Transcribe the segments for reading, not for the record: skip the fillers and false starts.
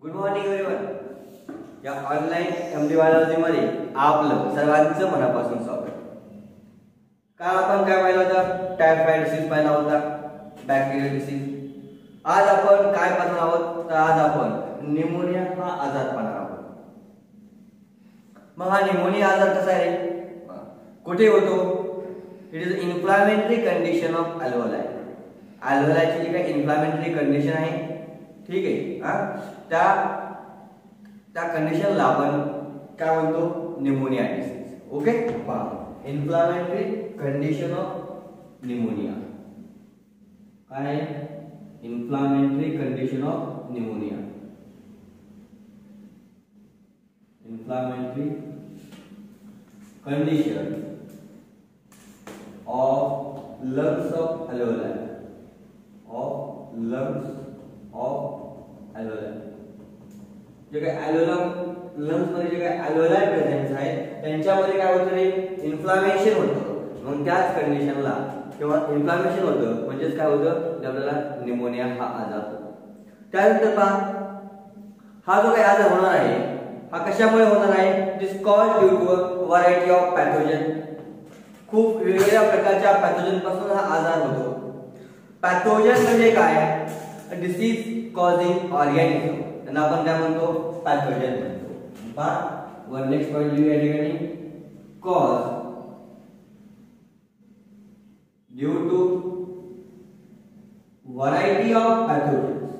Good morning everyone. या online MD biology मध्ये आपलं सर्वांचं मनापासून स्वागत. काल आपण काय पाहिलं होतं? टायफॉइड डिसीज पाहिला होता, बॅक्टेरियल डिसीज. आज आपण काय पाहणार आहोत? तर आज आपण न्यूमोनिया हा आजार पाहणार आहोत. मग हा न्यूमोनिया आजार कसा आहे, कुठे होतो? It is inflammatory condition of alveoli. अल्व्होलायची जी काही इन्फ्लामेटरी कंडिशन आहे, ठीक आहे, त्या कंडिशनला आपण काय म्हणतो? Pneumonia disease. ओके, पहा, इन्फ्लामेटरी कंडिशन ऑफ न्यूमोनिया. काय आहे? Inflammatory condition of pneumonia. Inflammatory condition of lungs of alveoli. Of lungs of alveoli. जे काय अल्व्होलम लंग्स मध्ये जे काय अल्व्होलाई प्रेझेंस आहे त्यांच्यामध्ये काय होतं रे? इन्फ्लामेशन होतं. मग त्याच कंडिशनला किंवा इन्फ्लामेशन होतं म्हणजेच काय होतं? आपल्याला न्यूमोनिया हा आजार होतो. त्यानंतर पहा, हा जो काही आजार होणार आहे हा कशामुळे होणार आहे? It is called due to a variety of pathogen. खूप वेगवेगळ्या प्रकारच्या पॅथोजन पासून हा आजार होतो. पॅथोजन म्हणजे काय? Disease causing organism. त्यांना आपण काय म्हणतो? पॅथोजन म्हणतो. पहा, वन नेक्स्ट पॉइंट लिहूया ठिकाणी. Cause due to variety of pathogens.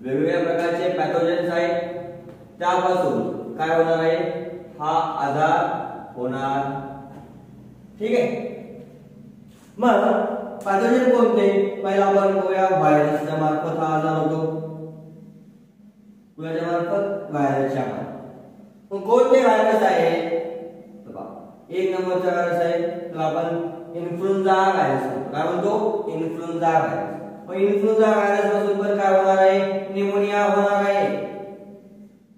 वेगवेगळ्या प्रकारचे पॅथोजन्स आहेत, त्यापासून काय होणार आहे? हा आजार होणार. ठीक आहे. मग पॅथोजन कोणते? पहिला आपण बघूया व्हायरसच्या मार्फत हा आजार होतो. कुणाच्या मार्फत? व्हायरसच्या मार्फत. मग कोणते व्हायरस आहे? एक नंबरचा व्हायरस आहे त्याला आपण इन्फ्लुएन्झा व्हायरस म्हणतो. काय म्हणतो? Influenza virus. मग इन्फ्लुएन्झा व्हायरस पासून पण काय होणार आहे? न्यूमोनिया होणार आहे.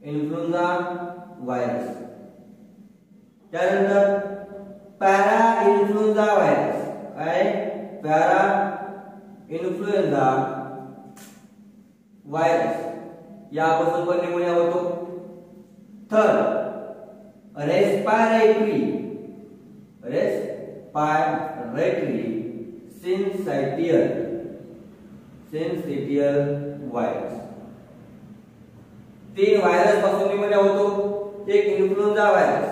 Influenza virus. त्यानंतर पॅरा इन्फ्लुएन्झा व्हायरस. काय? पॅरा इन्फ्लुएन्झा व्हायरस यापासून पण न्यूमोनिया होतो. Third, respiratory syncytial virus. तीन व्हायरस पासून न्यूमोनिया होतो. एक इन्फ्लुएन्झा व्हायरस,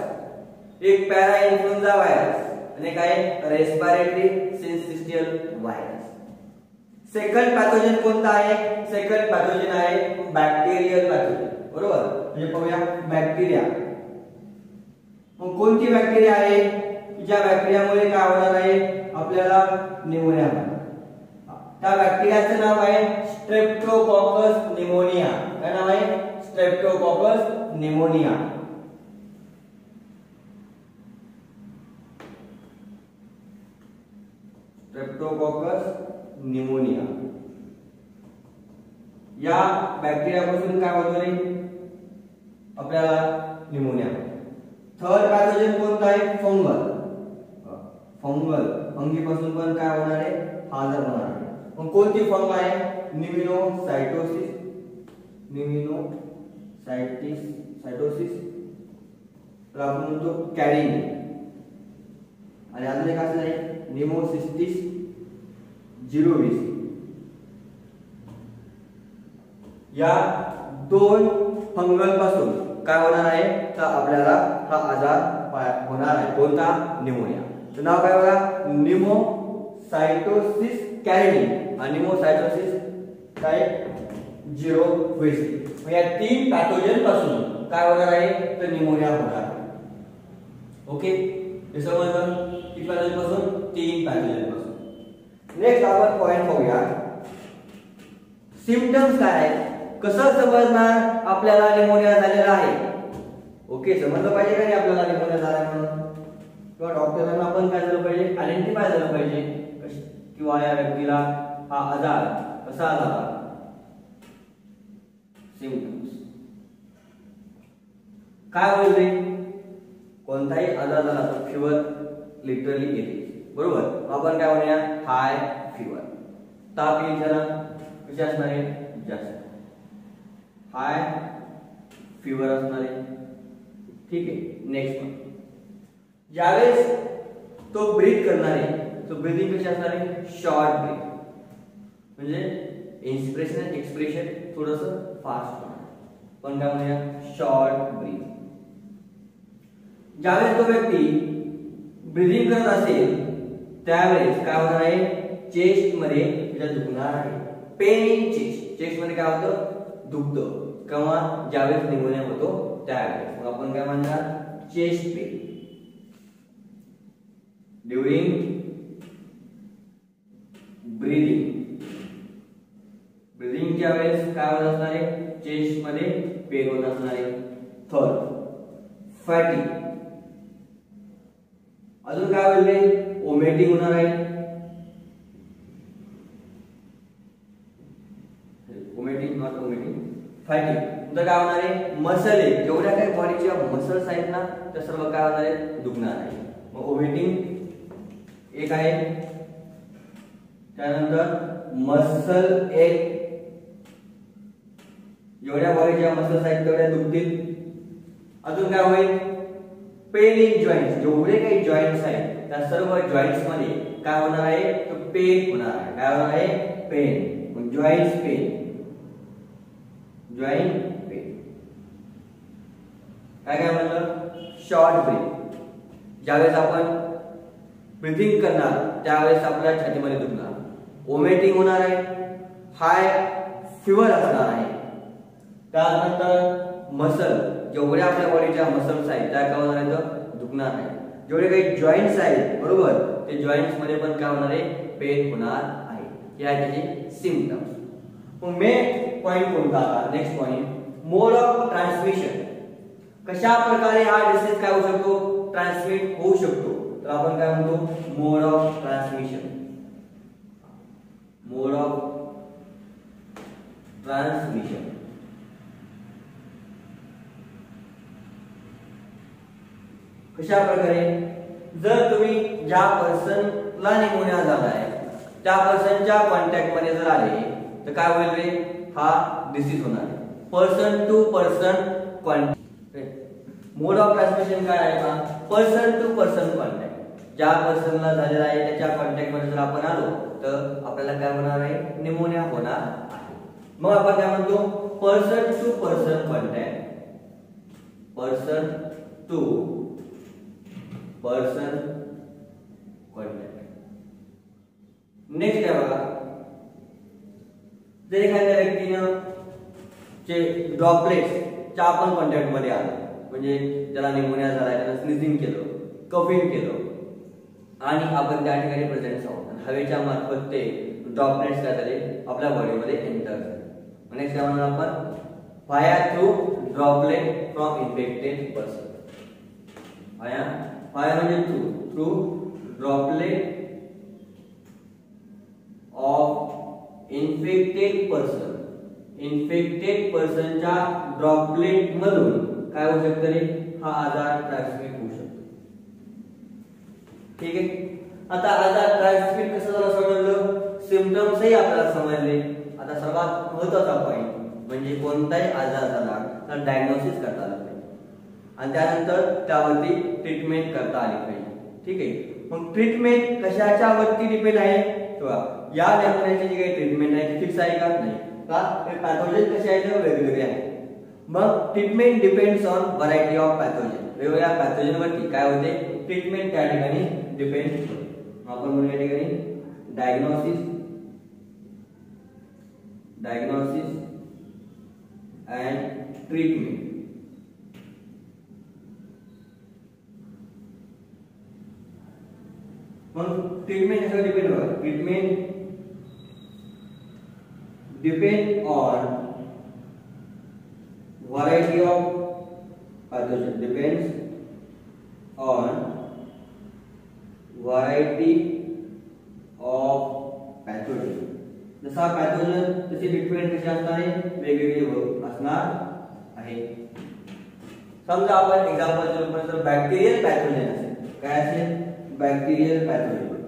एक पॅरा इन्फ्लुएन्झा व्हायरस आणि काय? Respiratory syncytial virus. Second pathogen कोणता आहे? सेकंड पॅथोजन आहे बॅक्टेरियल पॅथोजन. बरोबर, म्हणजे पाहूया बॅक्टेरिया. मग कोणती बॅक्टेरिया आहे? ज्या बॅक्टेरियामुळे काय होणार आहे? आपल्याला न्यूमोनिया होणार. त्या बॅक्टेरियाचं नाव आहे स्ट्रेप्टोकॉकस न्यूमोनिया. काय नाव आहे? Streptococcus pneumonia. स्ट्रेप्टोकॉकस न्यूमोनिया या बॅक्टेरियापासून काय होतं रे? आपल्याला न्यूमोनिया. थर्ड पॅथोजन कोणता आहे? फंगी पासून पण काय होणार आहे? हा आजार होणार आहे. मग कोणती फंग आहे? न्यूमिनोसाइटोसिस. आपण म्हणतो कॅरिंग. आणि अजून एक असं आहे निमोसिस्टिस जिरोविस. या दोन फंगल पासून काय होणार आहे? तर आपल्याला हा आजार होणार आहे. कोणता? न्यूमोनिया. तर नाव काय बघा? निमोसाइटोसिस कॅरिंग आणि निमोसाइटोसिस काय? जिरोविस. या तीन पॅथोजन पासून काय होणार आहे? तर न्यूमोनिया होणार. ओके, हे समजलं? किती पॅथोजन पासून? तीन पॅथोजन पासून. नेक्स्ट आपण पॉइंट बघूया. सिम्पटम्स काय आहेत? कसं समजणार आपल्याला न्यूमोनिया झालेला आहे? ओके, समजलं पाहिजे का नाही आपल्याला न्यूमोनिया झाला म्हणून? किंवा डॉक्टरांना आपण काय झालं पाहिजे? आयडेंटिफाय झालं पाहिजे किंवा या व्यक्तीला हा आजार कसा झाला. सिम्पटम्स काय होईल रे? कोणताही आजार झाला तर फिवर लिटरली येते. बरोबर, आपण काय म्हणूया? हाय फिवर. ताप येईल त्याला कशी असणार आहे? जास्त. हाय फीवर असणार आहे. ठीक आहे. नेक्स्ट वन, ज्यावेळेस तो ब्रीथ करणार आहे तो ब्रीथिंग कशी असणार आहे, शॉर्ट ब्रीथ, म्हणजे इन्स्पिरेशन आणि एक्सप्रेशन थोडंसं फास्ट होणार. पण काय म्हणूया, शॉर्ट ब्रीथ. ज्यावेळेस तो व्यक्ती ब्रीथिंग करत असेल त्यावेळेस काय होणार आहे, चेस्ट मध्ये तिला दुखणार आहे. पेन इन चेस्ट, चेस्ट मध्ये काय होतं, दुखतं. किंवा ज्यावेळेस निमोनिया होतो त्यावेळेस मग आपण काय म्हणणार, चेस्ट पेन. ड्युरिंग ब्रीदिंग, ब्रीदिंगच्या वेळेस काय होत असणार आहे, चेस्ट मध्ये पेन होत असणार आहे. Third, fatigue. अजून काय बोलले, ओमेटिंग होणार आहे. Vomiting not vomiting, fatigue. तर काय होणार आहे, मसल आहे, जेवढ्या काही बॉडीच्या मसल्स आहेत ना त्या सर्व काय होणार आहे, दुखणार आहे. मग ओमेटिंग एक आहे. त्यानंतर मसल एक, जेवढ्या बॉडीच्या मसल्स आहेत तेवढ्या दुखतील. अजून काय होईल, पेन इन जॉइंट्स, जेवढे काही जॉइंट्स आहेत त्या सर्व जॉइंट्स मध्ये काय होणार आहे, तो पेन होणार आहे. काय होणार आहे, पेन. मग जॉइंट्स पेन, जॉइंट पेन. काय काय म्हणलं, शॉर्ट ब्रीथ. ज्यावेळेस आपण ब्रीथिंग करणार त्यावेळेस आपल्या छातीमध्ये दुखणार. ओमेटिंग होणार आहे, हाय फीवर असणार आहे. त्यानंतर मसल, जेवढ्या आपल्या बॉडीच्या मसल्स आहेत त्या काय होणार आहेत, दुखणार आहे. जेवढे काही जॉइंट्स आहेत बरोबर, ते जॉइंट्स मध्ये पण काय होणार आहे, पेन होणार आहे. हे आहे त्याचे सिम्पटम्स. मग मेन पॉइंट कोणता आता, next point, mode of transmission. कशा प्रकारे हा डिसीज काय होऊ शकतो, ट्रान्समिट होऊ शकतो. तर आपण काय म्हणतो, mode of transmission. Mode of transmission. कशा प्रकारे, जर तुम्ही ज्या पर्सनला निमोनिया झालाय त्या पर्सनच्या कॉन्टॅक्ट मध्ये जर आले तर काय होईल रे, हा डिसीज होणार आहे. Person to person contact. Mode of transmission काय आहे का, पर्सन टू पर्सन कॉन्टॅक्ट. ज्या पर्सनला झालेला आहे त्याच्या कॉन्टॅक्ट मध्ये जर आपण आलो तर आपल्याला काय होणार आहे, निमोनिया होणार आहे. मग आपण काय म्हणतो, person to person contact. Person to person contact. Next आहे बघा, जर एखाद्या व्यक्तीनं जे ड्रॉपलेट्सच्या आपण कॉन्टॅक्ट मध्ये आलो, म्हणजे ज्याला निमोनिया झाला, त्यानं स्निझिंग केलं, कफिंग केलं आणि आपण त्या ठिकाणी प्रेझेंट आहोत, हवेच्या मार्फत ते ड्रॉपलेट्स काय झाले आपल्या बॉडीमध्ये एंटर झाले. नेक्स्ट काय म्हणणार आपण, via through droplet from infected person. Via म्हणजे through droplet of infected person. Infected पर्सनच्या ड्रॉपलेट मधून काय होऊ शकतं रे, हा आजार ट्रान्समिट होऊ शकतो. ठीक आहे. आता आजार ट्रान्समिट कसं झालं समजलं, सिम्पटम्सही आपल्याला समजले. आता सर्वात महत्त्वाचा पॉइंट म्हणजे कोणताही आजार झाला तर डायग्नोसिस करता आलं पाहिजे आणि त्यानंतर त्यावरती ट्रीटमेंट करता आली पाहिजे. ठीक आहे. मग ट्रीटमेंट कशाच्यावरती डिपेंड आहे, किंवा या निमोनियाची जी काही ट्रीटमेंट आहे ती फिक्स आहे का, नाही. का ते पॅथोजन कसे आहेत वेगवेगळे आहेत. मग treatment depends on variety of pathogen. वेगवेगळ्या पॅथोजन वरती काय होते, ट्रीटमेंट त्या ठिकाणी डिपेंड होते. आपण म्हणून या ठिकाणी डायग्नोसिस अँड ट्रीटमेंट. मग ट्रीटमेंट कशावर डिपेंड होतं, treatment depend on variety of pathogen, depends on variety of pathogen. जसा पॅथोजन तशी ट्रीटमेंट कशी असणार आहे, वेगवेगळी असणार आहे. समजा आपण एक्झाम्पल दिलं तर बॅक्टेरियल पॅथोजन असेल, काय असेल, बॅक्टेरियल पॅथोजन.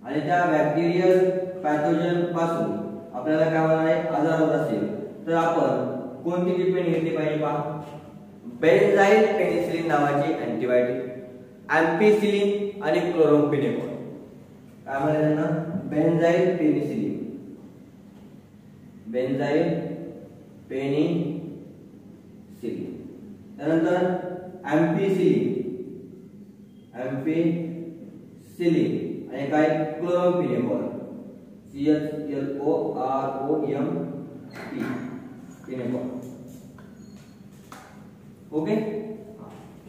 आणि त्या बॅक्टेरियल पॅथोजन पासून आपल्याला काय होणार आहे, आजार होत असेल तर आपण कोणती ट्रीटमेंट घेतली पाहिजे पहा. बेन्झाइल पेनिसिलिन नावाची अँटीबायोटिक, एम्पिसिलिन आणि क्लोरोम्फेनिकोल. काय म्हणतात त्यांना? बेन्झाइल पेनिसिलिन, बेन्झाइल पेनिसिलिन. त्यानंतर एम्पिसिलिन, एम्पिसिलिन आणि काय? क्लोरोम्फेनिकोल, CHLOROMP फिनेकॉल. ओके.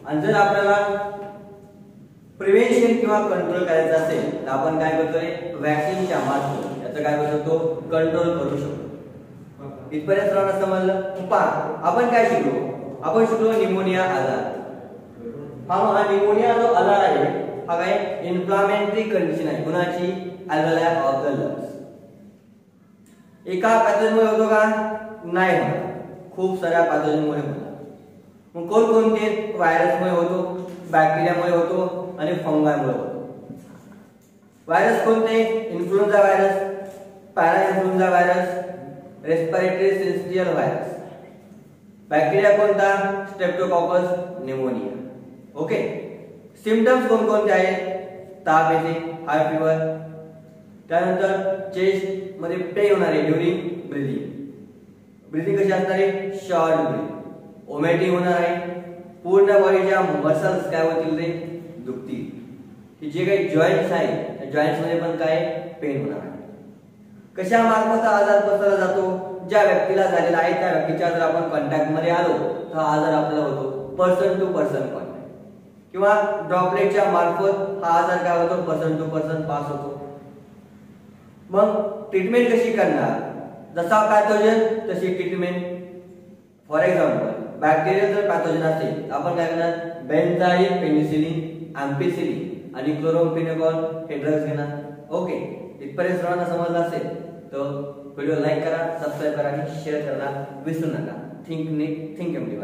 आणि जर आपल्याला प्रिव्हेंशन किंवा कंट्रोल करायचं असेल तर आपण काय करतोय? व्हॅक्सिनच्या मार्फत याचं काय करू शकतो? कंट्रोल करू शकतो. इथपर्यंत सर्वांना समजलं? पहा आपण काय शिकलो? आपण शिकलो निमोनिया आजार. हा निमोनिया जो आजार आहे हा काय? इन्फ्लामेटरी कंडिशन आहे. कुणाची? अल्व्हेओलाई ऑफ द लंग्स. एका पॅथोजनमुळे होतो का? नाही होत. खूप साऱ्या पॅथोजनमुळे होतो. मग कोणकोणते? व्हायरसमुळे होतो, बॅक्टेरियामुळे होतो आणि फंगामुळे होतो. व्हायरस कोणते? Influenza virus, parainfluenza virus, respiratory syncytial virus. Bacteria कोणता? Streptococcus pneumonia. ओके. सिम्पटम्स कोणकोणते आहेत? ताप येते, हाय फीवर. त्यानंतर चेस्ट मध्ये पेन होणार आहे ड्युरिंग ब्रीथिंग. ब्रीथिंग कशी असणार आहे? Short breath. ओमेटिंग होणार आहे. पूर्ण बॉडीच्या मसल्स काय होतील? रे दुखतील. की जे काही जॉइंट्स आहेत त्या जॉइंट्स मध्ये पण काय? पेन होणार आहे. कशा मार्फत आजार पसरला जातो? ज्या व्यक्तीला झालेला आहे त्या व्यक्तीच्या जर आपण कॉन्टॅक्ट मध्ये आलो तर हा आजार आपल्याला होतो. पर्सन टू पर्सन कॉन्टॅक्ट किंवा ड्रॉपलेटच्या मार्फत हा आजार काय होतो? पर्सन टू पर्सन पास होतो. मग ट्रीटमेंट कशी करणार? जसा पॅथोजन तशी ट्रीटमेंट. फॉर एक्झाम्पल बॅक्टेरियल जर पॅथोजन असेल तर आपण काय करणार? बेन्झाइल पेनिसिलिन, एम्पिसिलिन आणि क्लोरोम्फेनिकोल हे ड्रग्ज घेणार. ओके. इथपर्यंत सर्वांना समजलं असेल तर व्हिडिओ लाईक करा, सबस्क्राईब करा आणि शेअर करायला विसरू नका. थिंक नीट, थिंक एम्प्टी.